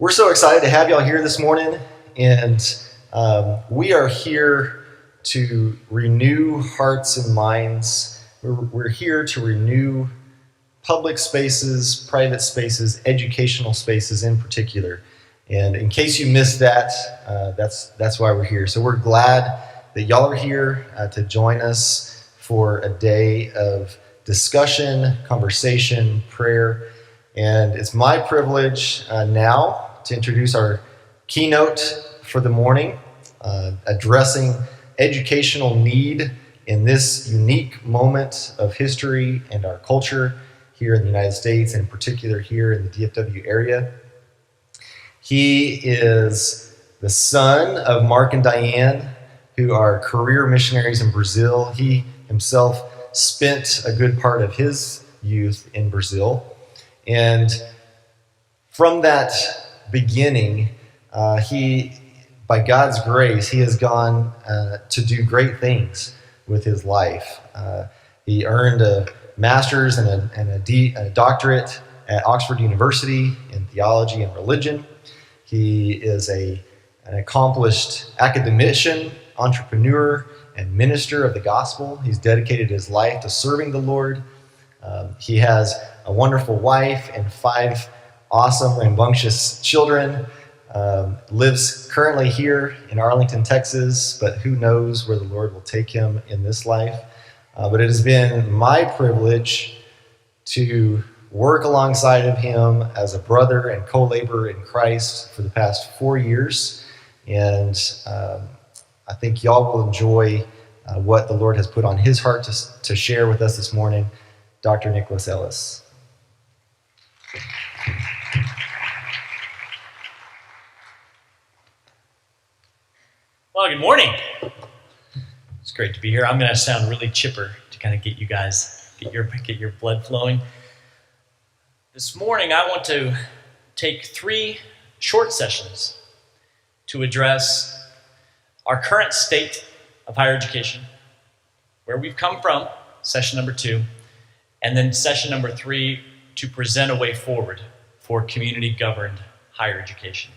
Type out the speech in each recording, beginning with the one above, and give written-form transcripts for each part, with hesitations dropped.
We're so excited to have y'all here this morning, and we are here to renew hearts and minds. We're here to renew public spaces, private spaces, educational spaces in particular. And in case you missed that, that's why we're here. So we're glad that y'all are here to join us for a day of discussion, conversation, prayer. And it's my privilege now to introduce our keynote for the morning, addressing educational need in this unique moment of history and our culture here in the United States, and in particular here in the DFW area. He is the son of Mark and Diane, who are career missionaries in Brazil. He himself spent a good part of his youth in Brazil. And from that beginning, by God's grace, he has gone to do great things with his life. He earned a master's and a doctorate at Oxford University in theology and religion. He is an accomplished academician, entrepreneur, and minister of the gospel. He's dedicated his life to serving the Lord. He has a wonderful wife and 5 awesome, rambunctious children. Lives currently here in Arlington, Texas, but who knows where the Lord will take him in this life. But it has been my privilege to work alongside of him as a brother and co-laborer in Christ for the past 4 years. And I think y'all will enjoy what the Lord has put on his heart to share with us this morning. Dr. Nicholas Ellis. Well, good morning. It's great to be here. I'm going to sound really chipper to kind of get you guys, get your blood flowing. This morning, I want to take 3 short sessions to address our current state of higher education, where we've come from, session number 2, and then session number 3 to present a way forward for community-governed higher education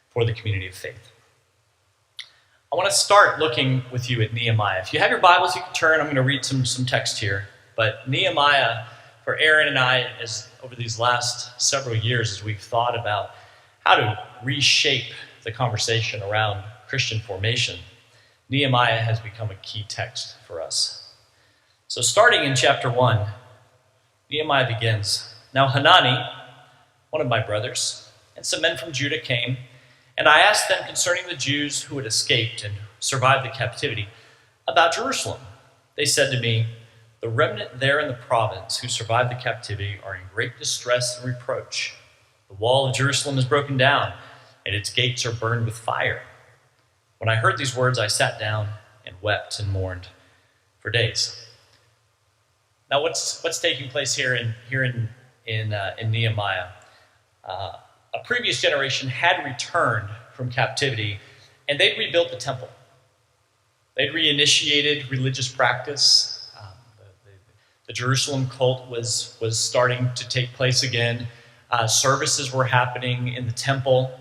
for the community of faith. I want to start looking with you at Nehemiah. If you have your Bibles, you can turn. I'm going to read some text here. But Nehemiah, for Aaron and I, as over these last several years, as we've thought about how to reshape the conversation around Christian formation, Nehemiah has become a key text for us. So starting in chapter 1, Nehemiah begins, "Now Hanani, one of my brothers, and some men from Judah came, and I asked them concerning the Jews who had escaped and survived the captivity about Jerusalem. They said to me, 'The remnant there in the province who survived the captivity are in great distress and reproach. The wall of Jerusalem is broken down, and its gates are burned with fire.' When I heard these words, I sat down and wept and mourned for days." Now, what's taking place here in Nehemiah? A previous generation had returned from captivity, and they'd rebuilt the temple. They'd reinitiated religious practice. The Jerusalem cult was starting to take place again. Services were happening in the temple,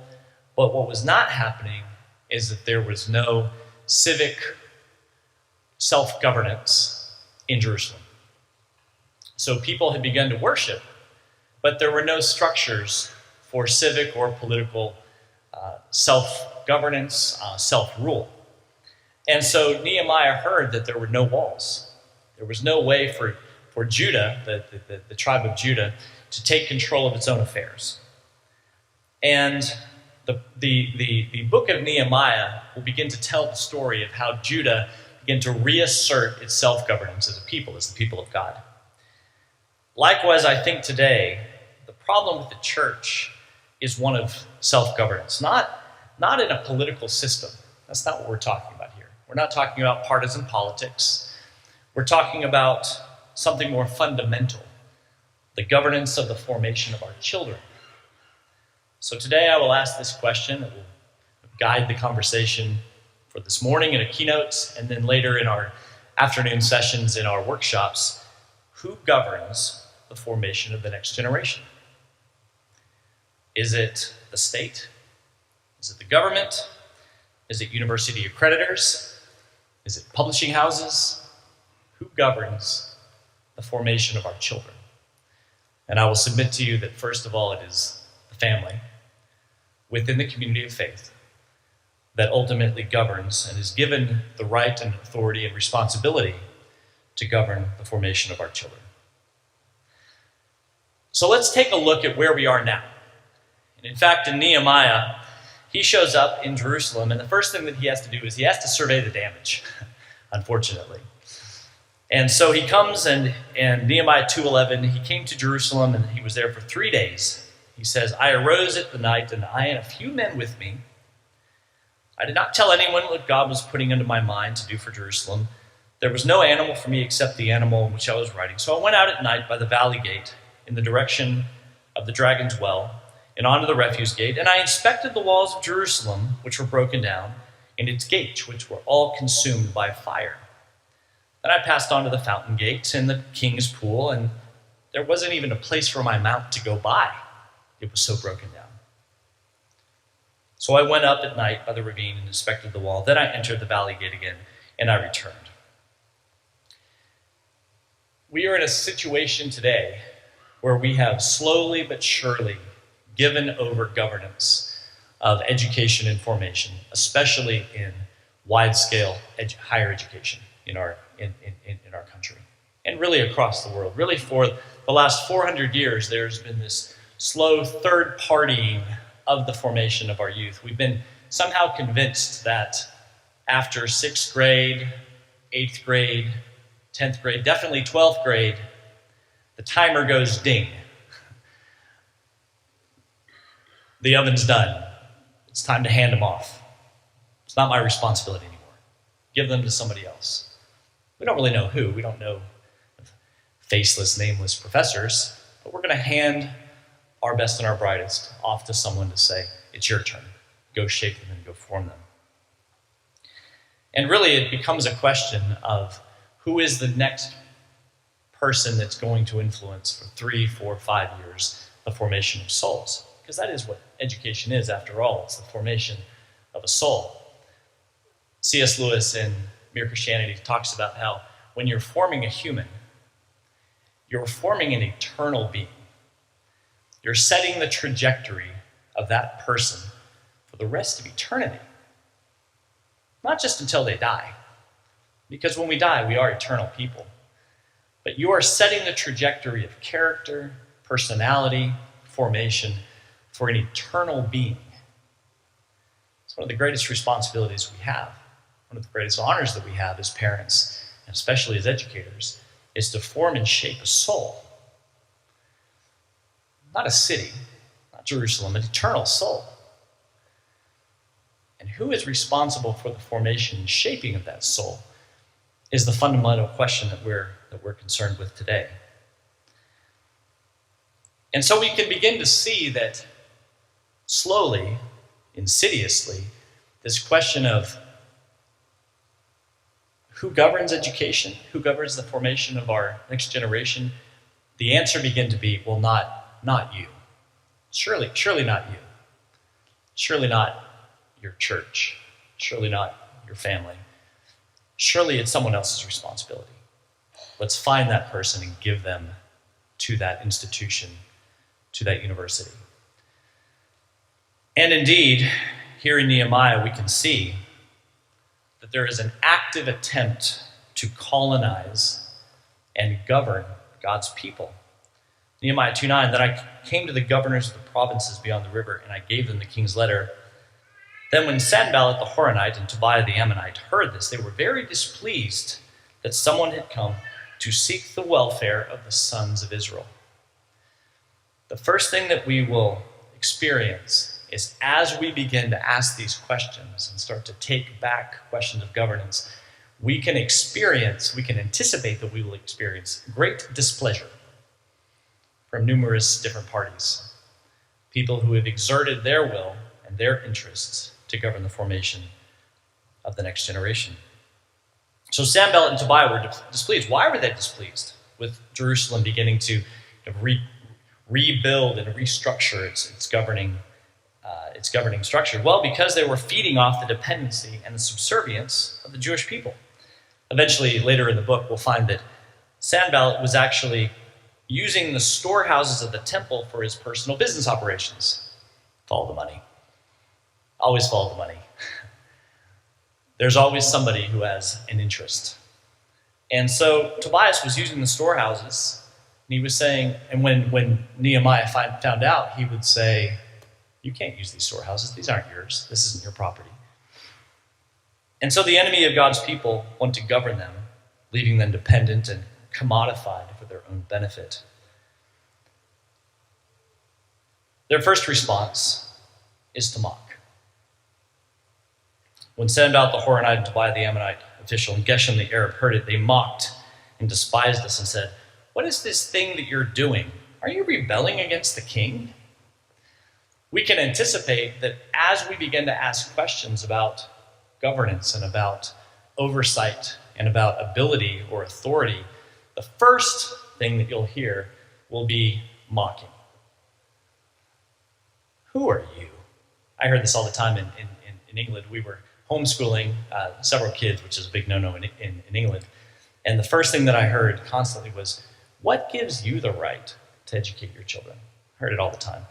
but what was not happening is that there was no civic self-governance in Jerusalem. So people had begun to worship, but there were no structures for civic or political self-governance, self-rule. And so Nehemiah heard that there were no walls. There was no way for Judah, the tribe of Judah, to take control of its own affairs. And the book of Nehemiah will begin to tell the story of how Judah began to reassert its self-governance as a people, as the people of God. Likewise, I think today, the problem with the church is one of self-governance, not in a political system. That's not what we're talking about here. We're not talking about partisan politics. We're talking about something more fundamental, the governance of the formation of our children. So today I will ask this question that will guide the conversation for this morning in a keynote, and then later in our afternoon sessions in our workshops. Who governs the formation of the next generation? Is it the state? Is it the government? Is it university accreditors? Is it publishing houses? Who governs the formation of our children? And I will submit to you that first of all, it is the family within the community of faith that ultimately governs and is given the right and authority and responsibility to govern the formation of our children. So let's take a look at where we are now. And in fact, in Nehemiah, he shows up in Jerusalem, and the first thing that he has to do is he has to survey the damage, unfortunately. And so he comes, and Nehemiah 2:11, he came to Jerusalem, and he was there for 3 days. He says, I arose at the night, and I and a few men with me. I did not tell anyone what God was putting into my mind to do for Jerusalem. There was no animal for me except the animal which I was riding. So I went out at night by the valley gate in the direction of the Dragon's Well, and onto the refuse gate, and I inspected the walls of Jerusalem, which were broken down, and its gates, which were all consumed by fire. Then I passed on to the fountain gates and the king's pool, and there wasn't even a place for my mount to go by. It was so broken down. So I went up at night by the ravine and inspected the wall. Then I entered the valley gate again, and I returned. We are in a situation today where we have slowly but surely given over governance of education and formation, especially in wide-scale higher education in our country, and really across the world. Really, for the last 400 years, there's been this slow third-partying of the formation of our youth. We've been somehow convinced that after 6th grade, 8th grade, 10th grade, definitely 12th grade, the timer goes ding. The oven's done. It's time to hand them off. It's not my responsibility anymore. Give them to somebody else. We don't really know who. We don't know faceless, nameless professors, but we're going to hand our best and our brightest off to someone to say, it's your turn. Go shape them and go form them. And really, it becomes a question of who is the next person that's going to influence for 3, 4, 5 years the formation of souls. Because that is what education is, after all. It's the formation of a soul. C.S. Lewis in Mere Christianity talks about how when you're forming a human, you're forming an eternal being. You're setting the trajectory of that person for the rest of eternity. Not just until they die. Because when we die, we are eternal people. But you are setting the trajectory of character, personality, formation for an eternal being. It's one of the greatest responsibilities we have. One of the greatest honors that we have as parents, and especially as educators, is to form and shape a soul. Not a city, not Jerusalem, an eternal soul. And who is responsible for the formation and shaping of that soul is the fundamental question that we're concerned with today. And so we can begin to see that slowly, insidiously, this question of who governs education, who governs the formation of our next generation, the answer began to be, well, not you. Surely not you. Surely not your church. Surely not your family. Surely it's someone else's responsibility. Let's find that person and give them to that institution, to that university. And indeed, here in Nehemiah, we can see that there is an active attempt to colonize and govern God's people. Nehemiah 2:9, that I came to the governors of the provinces beyond the river, and I gave them the king's letter. Then when Sanballat the Horonite and Tobiah the Ammonite heard this, they were very displeased that someone had come to seek the welfare of the sons of Israel. The first thing that we will experience is as we begin to ask these questions and start to take back questions of governance, we can anticipate that we will experience great displeasure from numerous different parties. People who have exerted their will and their interests to govern the formation of the next generation. So Sanballat and Tobiah were displeased. Why were they displeased with Jerusalem beginning to rebuild and restructure its governing structure? Well, because they were feeding off the dependency and the subservience of the Jewish people. Eventually, later in the book, we'll find that Sanballat was actually using the storehouses of the temple for his personal business operations. Follow the money. Always follow the money. There's always somebody who has an interest. And so Tobias was using the storehouses, and he was saying, and when Nehemiah found out, he would say, you can't use these storehouses. These aren't yours. This isn't your property. And so the enemy of God's people want to govern them, leaving them dependent and commodified for their own benefit. Their first response is to mock. When Sanballat the Horonite and Tobiah the Ammonite official and Geshem the Arab heard it, they mocked and despised us and said, "What is this thing that you're doing? Are you rebelling against the king?" We can anticipate that as we begin to ask questions about governance and about oversight and about ability or authority, the first thing that you'll hear will be mocking. Who are you? I heard this all the time in England. We were homeschooling several kids, which is a big no-no in England. And the first thing that I heard constantly was, what gives you the right to educate your children? I heard it all the time.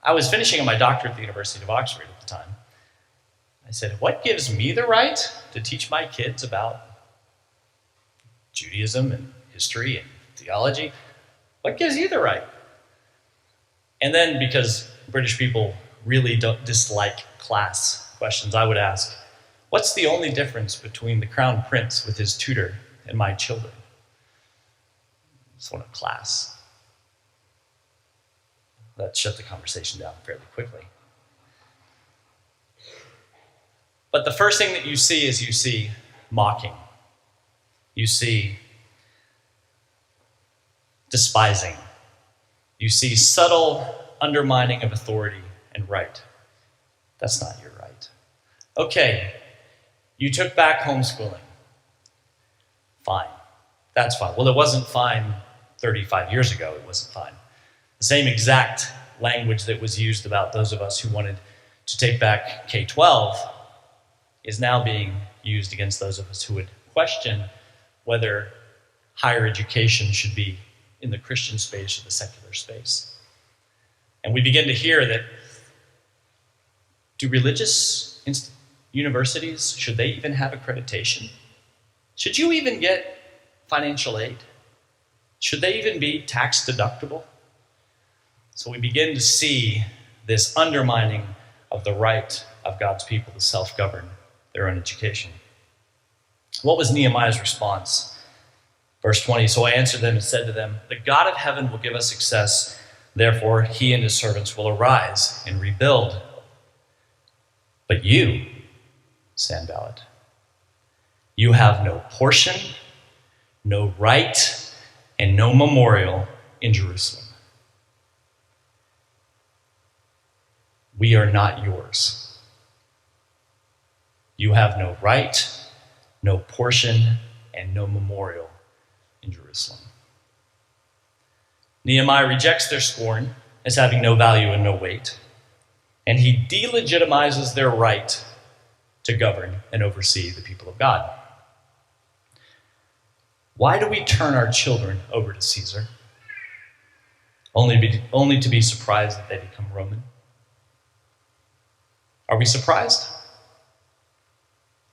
I was finishing my doctorate at the University of Oxford at the time. I said, what gives me the right to teach my kids about Judaism and history and theology? What gives you the right? And then, because British people really don't dislike class questions, I would ask, what's the only difference between the crown prince with his tutor and my children? It's one of class. That shut the conversation down fairly quickly. But the first thing that you see is you see mocking. You see despising. You see subtle undermining of authority and right. That's not your right. Okay, you took back homeschooling. Fine. That's fine. Well, it wasn't fine 35 years ago. It wasn't fine. The same exact language that was used about those of us who wanted to take back K-12 is now being used against those of us who would question whether higher education should be in the Christian space or the secular space. And we begin to hear that, do religious universities, should they even have accreditation? Should you even get financial aid? Should they even be tax deductible? So we begin to see this undermining of the right of God's people to self-govern their own education. What was Nehemiah's response? Verse 20, so I answered them and said to them, the God of heaven will give us success. Therefore, he and his servants will arise and rebuild. But you, Sanballat, you have no portion, no right, and no memorial in Jerusalem. We are not yours. You have no right, no portion, and no memorial in Jerusalem. Nehemiah rejects their scorn as having no value and no weight, and he delegitimizes their right to govern and oversee the people of God. Why do we turn our children over to Caesar? Only to be surprised that they become Roman? Are we surprised?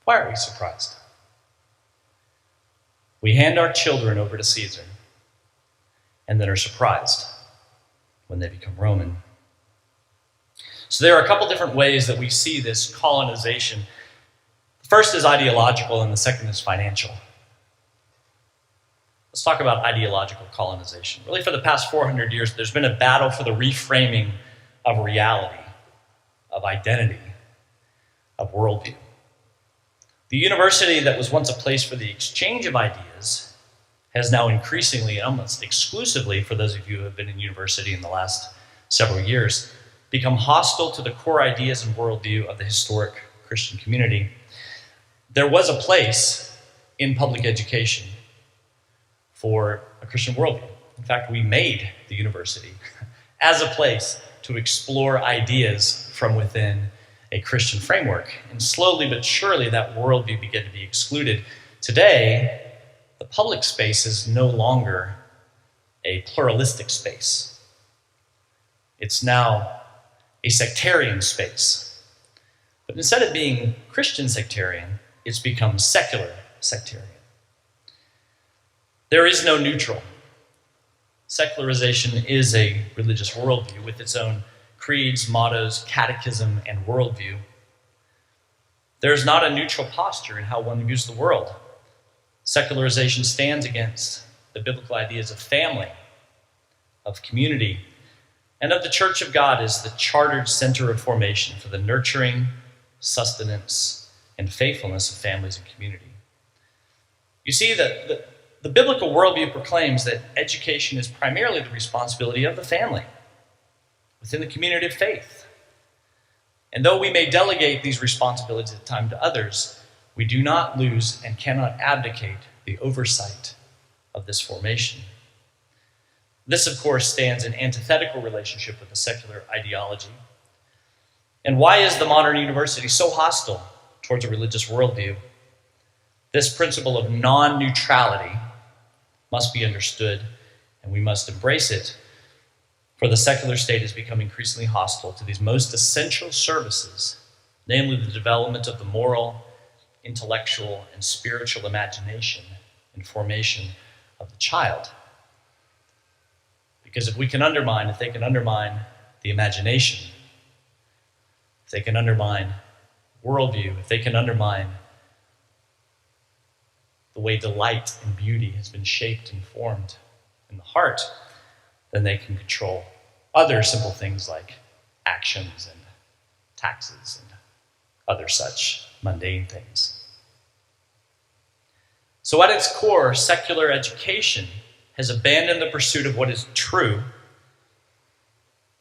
Why are we surprised? We hand our children over to Caesar and then are surprised when they become Roman. So there are a couple different ways that we see this colonization. The first is ideological and the second is financial. Let's talk about ideological colonization. Really, for the past 400 years, there's been a battle for the reframing of reality, of identity, of worldview. The university that was once a place for the exchange of ideas has now increasingly, and almost exclusively for those of you who have been in university in the last several years, become hostile to the core ideas and worldview of the historic Christian community. There was a place in public education for a Christian worldview. In fact, we made the the university as a place to explore ideas from within a Christian framework. And slowly but surely that worldview began to be excluded. Today, the public space is no longer a pluralistic space. It's now a sectarian space. But instead of being Christian sectarian, it's become secular sectarian. There is no neutral. Secularization is a religious worldview with its own creeds, mottos, catechism, and worldview. There's not a neutral posture in how one views the world. Secularization stands against the biblical ideas of family, of community, and of the Church of God as the chartered center of formation for the nurturing, sustenance, and faithfulness of families and community. You see, the biblical worldview proclaims that education is primarily the responsibility of the family within the community of faith. And though we may delegate these responsibilities at times to others, we do not lose and cannot abdicate the oversight of this formation. This, of course, stands in antithetical relationship with the secular ideology. And why is the modern university so hostile towards a religious worldview? This principle of non-neutrality must be understood, and we must embrace it, for the secular state has become increasingly hostile to these most essential services, namely the development of the moral, intellectual, and spiritual imagination and formation of the child. Because if they can undermine the imagination, if they can undermine worldview, if they can undermine the way delight and beauty has been shaped and formed in the heart, then they can control other simple things like actions and taxes and other such mundane things. So at its core, secular education has abandoned the pursuit of what is true.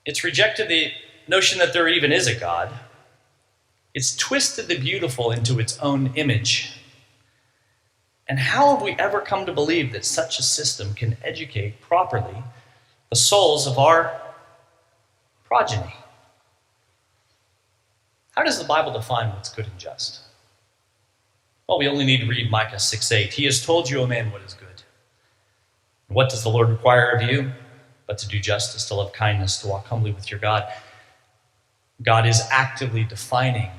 It's rejected the notion that there even is a God. It's twisted the beautiful into its own image. And how have we ever come to believe that such a system can educate properly the souls of our progeny? How does the Bible define what's good and just? Well, we only need to read Micah 6:8. He has told you, O man, what is good. And what does the Lord require of you? But to do justice, to love kindness, to walk humbly with your God. God is actively defining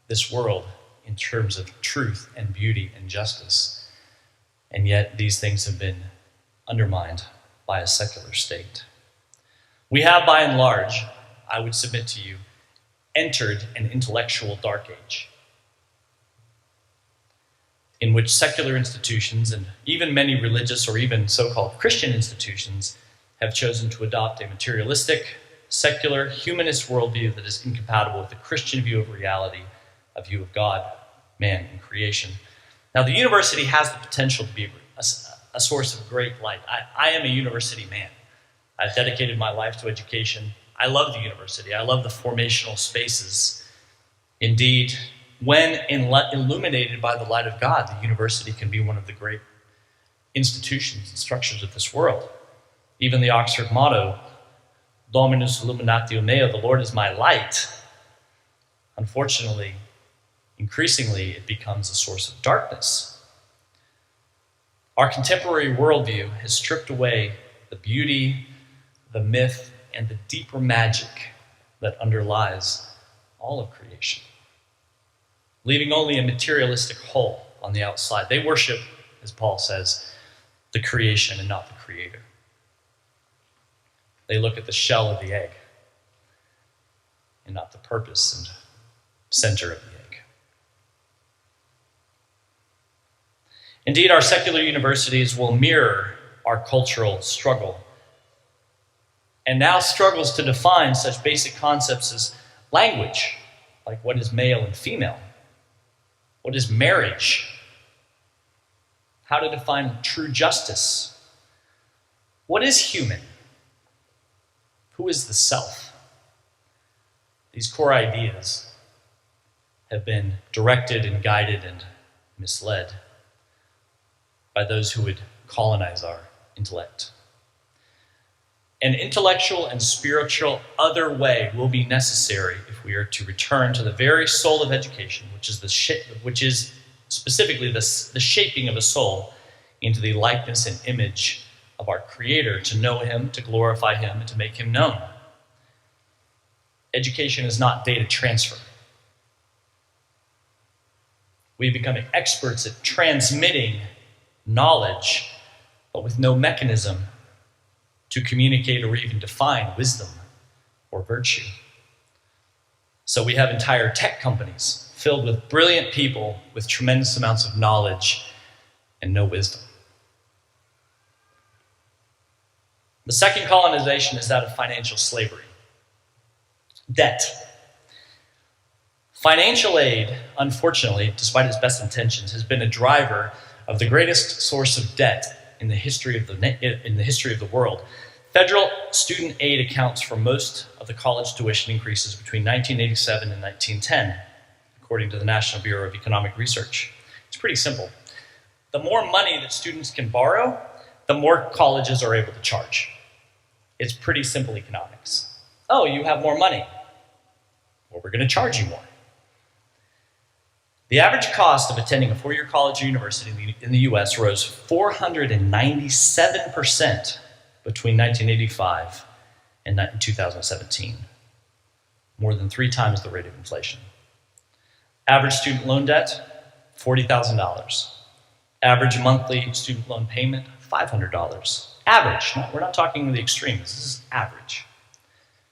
this world in terms of truth and beauty and justice. And yet these things have been undermined by a secular state. We have, by and large, I would submit to you, entered an intellectual dark age in which secular institutions and even many religious or even so-called Christian institutions have chosen to adopt a materialistic, secular, humanist worldview that is incompatible with the Christian view of reality, a view of God, man, and creation. Now, the university has the potential to be a source of great light. I am a university man. I've dedicated my life to education. I love the university. I love the formational spaces. Indeed, when illuminated by the light of God, the university can be one of the great institutions and structures of this world. Even the Oxford motto, Dominus illuminatio meo, the Lord is my light, unfortunately, increasingly it becomes a source of darkness. Our contemporary worldview has stripped away the beauty, the myth, and the deeper magic that underlies all of creation, leaving only a materialistic whole on the outside. They worship, as Paul says, the creation and not the creator. They look at the shell of the egg and not the purpose and center of the egg. Indeed, our secular universities will mirror our cultural struggle and now struggles to define such basic concepts as language, like what is male and female, what is marriage, how to define true justice, what is human, who is the self. These core ideas have been directed and guided and misled by those who would colonize our intellect. An intellectual and spiritual other way will be necessary if we are to return to the very soul of education, which is specifically the shaping of a soul into the likeness and image of our Creator, to know Him, to glorify Him, and to make Him known. Education is not data transfer. We've become experts at transmitting knowledge, but with no mechanism to communicate or even define wisdom or virtue. So we have entire tech companies filled with brilliant people with tremendous amounts of knowledge and no wisdom. The second colonization is that of financial slavery. Debt. Financial aid, unfortunately, despite its best intentions, has been a driver of the greatest source of debt in the history of the world. Federal student aid accounts for most of the college tuition increases between 1987 and 1910, according to the National Bureau of Economic Research. It's pretty simple. The more money that students can borrow, the more colleges are able to charge. It's pretty simple economics. Oh, you have more money. Well, we're going to charge you more. The average cost of attending a four-year college or university in the U.S. rose 497% between 1985 and 2017, more than 3 times the rate of inflation. Average student loan debt, $40,000. Average monthly student loan payment, $500. Average, we're not talking the extremes, this is average.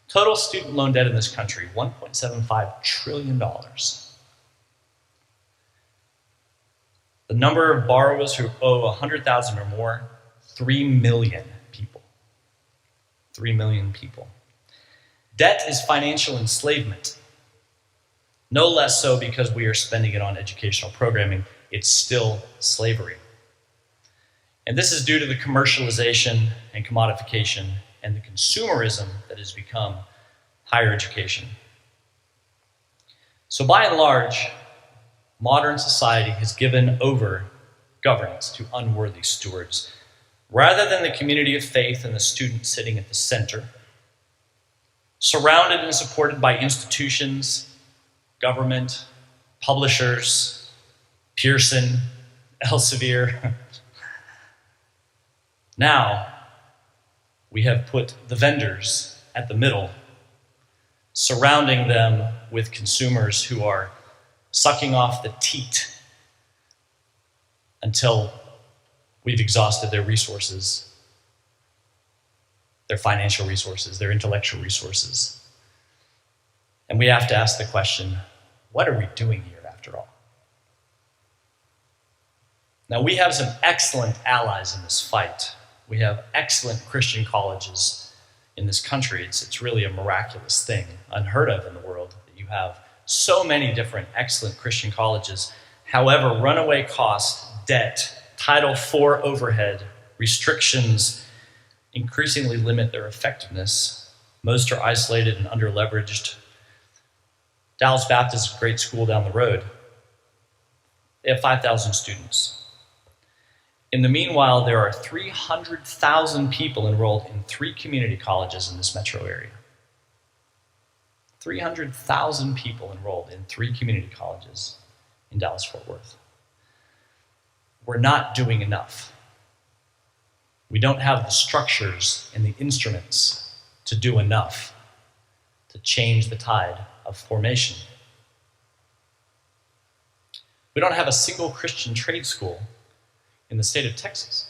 Total student loan debt in this country, $1.75 trillion. The number of borrowers who owe $100,000 or more, 3 million people. 3 million people. Debt is financial enslavement. No less so because we are spending it on educational programming. It's still slavery. And this is due to the commercialization and commodification and the consumerism that has become higher education. So by and large, modern society has given over governance to unworthy stewards, rather than the community of faith and the student sitting at the center, surrounded and supported by institutions, government, publishers, Pearson, Elsevier. Now, we have put the vendors at the middle, surrounding them with consumers who are sucking off the teat until we've exhausted their resources, their financial resources, their intellectual resources. And we have to ask the question, what are we doing here after all? Now, we have some excellent allies in this fight. We have excellent Christian colleges in this country. It's really a miraculous thing, unheard of in the world, that you have so many different excellent Christian colleges. However, runaway cost, debt, Title IV overhead, restrictions increasingly limit their effectiveness. Most are isolated and under-leveraged. Dallas Baptist is a great school down the road. They have 5,000 students. In the meanwhile, there are 300,000 people enrolled in 3 community colleges in this metro area. 300,000 people enrolled in 3 community colleges in Dallas-Fort Worth. We're not doing enough. We don't have the structures and the instruments to do enough to change the tide of formation. We don't have a single Christian trade school in the state of Texas.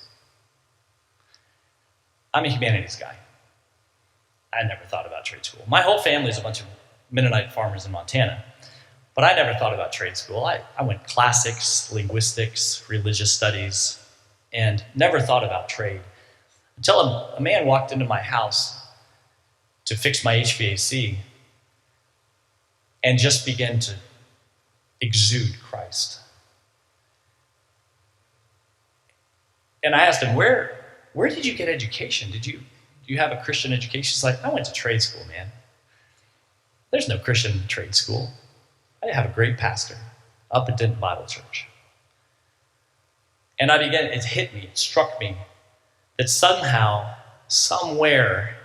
I'm a humanities guy. I never thought about trade school. My whole family is a bunch of Mennonite farmers in Montana, but I never thought about trade school. I went classics, linguistics, religious studies, and never thought about trade until a man walked into my house to fix my HVAC and just began to exude Christ. And I asked him, where did you get education? Do you have a Christian education? He's like, I went to trade school, man. There's no Christian trade school. I have a great pastor up at Denton Bible Church. And it hit me, it struck me, that somehow, somewhere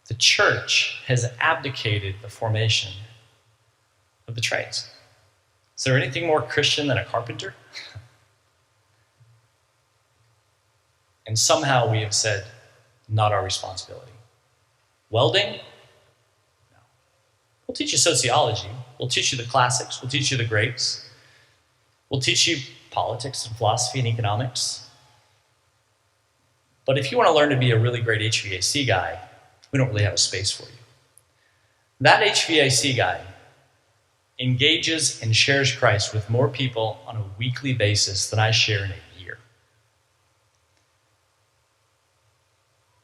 the church has abdicated the formation of the trades. Is there anything more Christian than a carpenter? And somehow we have said, not our responsibility. Welding? No. We'll teach you sociology. We'll teach you the classics. We'll teach you the greats. We'll teach you politics and philosophy and economics. But if you want to learn to be a really great HVAC guy, we don't really have a space for you. That HVAC guy engages and shares Christ with more people on a weekly basis than I share in a year.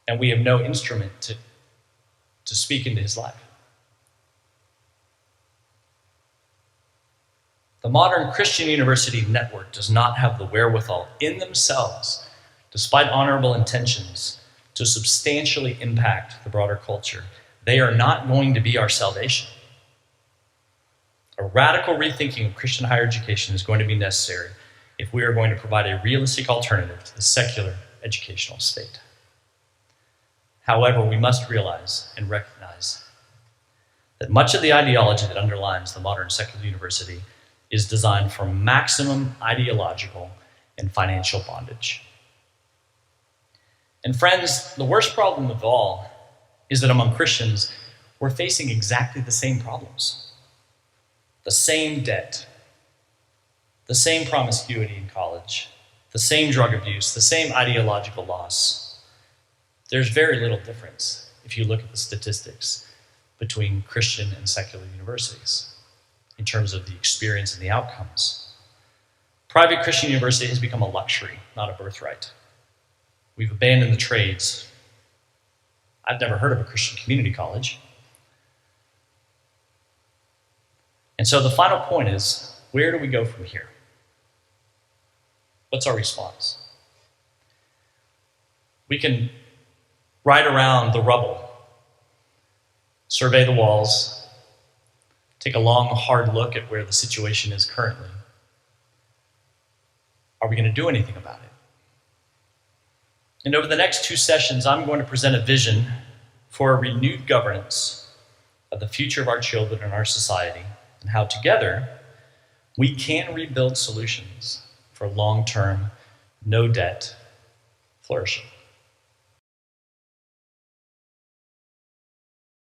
And we have no instrument to speak into his life. The modern Christian university network does not have the wherewithal in themselves, despite honorable intentions, to substantially impact the broader culture. They are not going to be our salvation. A radical rethinking of Christian higher education is going to be necessary if we are going to provide a realistic alternative to the secular educational state. However, we must realize and recognize that much of the ideology that underlines the modern secular university is designed for maximum ideological and financial bondage. And friends, the worst problem of all is that among Christians, we're facing exactly the same problems. The same debt, the same promiscuity in college, the same drug abuse, the same ideological loss. There's very little difference if you look at the statistics between Christian and secular universities in terms of the experience and the outcomes. Private Christian university has become a luxury, not a birthright. We've abandoned the trades. I've never heard of a Christian community college. And so the final point is, where do we go from here? What's our response? We can ride around the rubble, survey the walls, take a long, hard look at where the situation is currently. Are we going to do anything about it? And over the next 2 sessions, I'm going to present a vision for a renewed governance of the future of our children and our society, and how together we can rebuild solutions for long-term, no-debt flourishing.